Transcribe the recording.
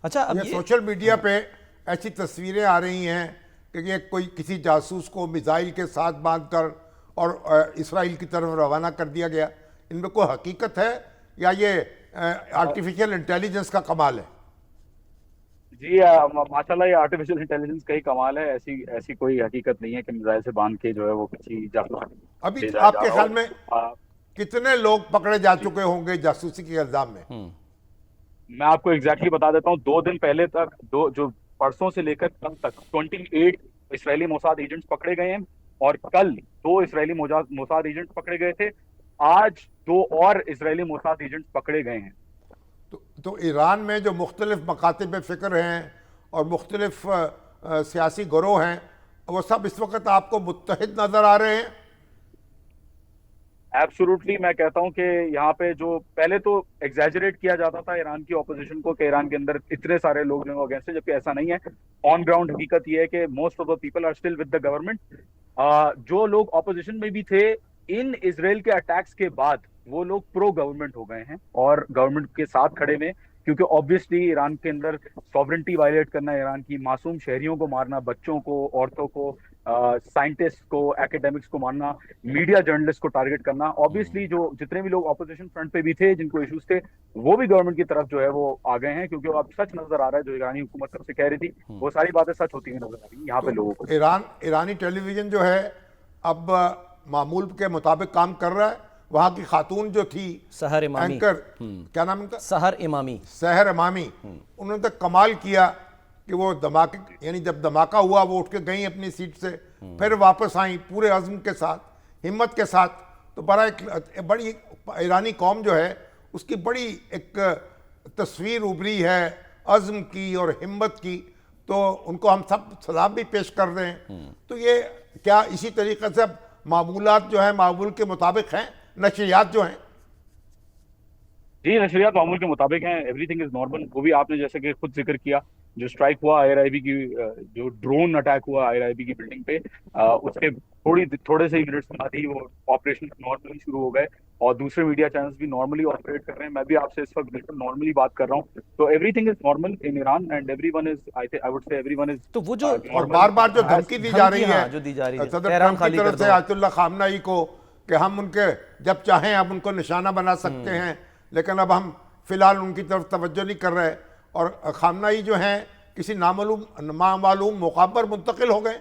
अच्छा, अब ये ये सोशल मीडिया पे ऐसी तस्वीरें आ रही हैं कि ये कोई किसी जासूस को मिसाइल के साथ बांधकर और इसराइल की तरफ रवाना कर दिया गया। इनमें कोई हकीकत है या ये आर्टिफिशियल इंटेलिजेंस का कमाल है? जी माशाल्लाह, ये आर्टिफिशियल इंटेलिजेंस का ही कमाल है। ऐसी ऐसी कोई हकीकत नहीं है कि मिसाइल से बांध के जो है वो किसी जासूस को अभी ले जाया जा आपके रहा ख्याल हो। में आ, कितने लोग पकड़े जा जी, चुके होंगे जासूसी के इल्जाम में? मैं आपको एग्जैक्टली बता देता हूँ। 2 दिन पहले तक, दो जो परसों से लेकर कल तक 28 इसराइली मोसाद एजेंट्स पकड़े गए हैं, और कल 2 इसराइली मोसाद एजेंट्स पकड़े गए थे। आज 2 और इसराइली मोसाद एजेंट्स पकड़े गए हैं। तो ईरान में जो मुख्तलिफ मकातिब फ़िक्र हैं और मुख्तलिफ सियासी गिरोह हैं, वो सब इस वक्त आपको मुत्तहिद नज़र आ रहे हैं? एब्सोल्युटली, मैं कहता हूं कि यहाँ पे जो पहले तो एग्जैजरेट किया जाता था ईरान की ऑपोजिशन को, कि ईरान के अंदर इतने सारे लोग जो अगेंस्ट है, जबकि ऐसा नहीं है। ऑन ग्राउंड हकीकत यह है कि most of the people are still with the government. जो लोग ऑपोजिशन में भी थे, इन इसराइल के अटैक्स के बाद वो लोग प्रो गवर्नमेंट हो गए हैं और गवर्नमेंट के साथ खड़े में। क्योंकि ऑब्वियसली ईरान के अंदर सॉवरेंटी वायलेट करना, ईरान की मासूम शहरियों को मारना, बच्चों को, औरतों को, साइंटिस्ट को, एकेडमिक्स को मारना, मीडिया जर्नलिस्ट को टारगेट करना, ऑब्वियसली जो जितने भी लोग ऑपोजिशन फ्रंट पे भी थे, जिनको इश्यूज थे, वो भी गवर्नमेंट की तरफ जो है वो आ गए हैं। क्योंकि अब सच नजर आ रहा है, जो ईरानी हुकूमत सबसे कह रही थी, वो सारी बातें सच होती हुई नजर आ रही है यहाँ पे तो लोगों को। ईरानी टेलीविज़न जो है अब मामूल के मुताबिक काम कर रहा है। वहाँ की खातून जो थी सहर इमामी, एंकर, क्या नाम उनका? सहर इमामी, सहर इमामी, उन्होंने तो कमाल किया कि वो धमाके, यानी जब धमाका हुआ वो उठ के गई अपनी सीट से, फिर वापस आई पूरे अज़्म के साथ, हिम्मत के साथ। तो बड़ा एक बड़ी ईरानी कौम जो है उसकी बड़ी एक तस्वीर उभरी है अज़्म की और हिम्मत की। तो उनको हम सब सलाम भी पेश कर रहे हैं। तो ये क्या इसी तरीके से अब मामूलात जो है मामूल के मुताबिक हैं, नशरियात जो हैं? जी, नशरियात मामूल के मुताबिक हैं, एवरीथिंग इज नॉर्मल। वो भी आपने जैसे कि खुद जिक्र किया, जो स्ट्राइक हुआ आईआरआईबी की, जो ड्रोन अटैक हुआ आईआरआईबी की बिल्डिंग पे, उसके थोड़े से ही मिनट्स बाद ही वो ऑपरेशन नॉर्मली शुरू हो गए, और दूसरे मीडिया चैनल्स भी नॉर्मली ऑपरेट कर रहे हैं। मैं भी आपसे इस वक्त बिल्कुल नॉर्मली बात कर रहा हूँ। तो everything is normal in Iran, and everyone is, I would say everyone is तो वो जो और बार बार जो धमकी दी जा रही है जो दी जा रही है सदर तेहरान ट्रंप की खाली कर तरफ से दो, आयतुल्ला खामनाई को, कि हम उनके जब चाहें अब उनको निशाना बना सकते हैं, लेकिन अब हम फिलहाल उनकी तरफ तवज्जो नहीं कर रहे। और खामनाई जो हैं किसी नामालूम मौका पर मुंतकिल हो गए।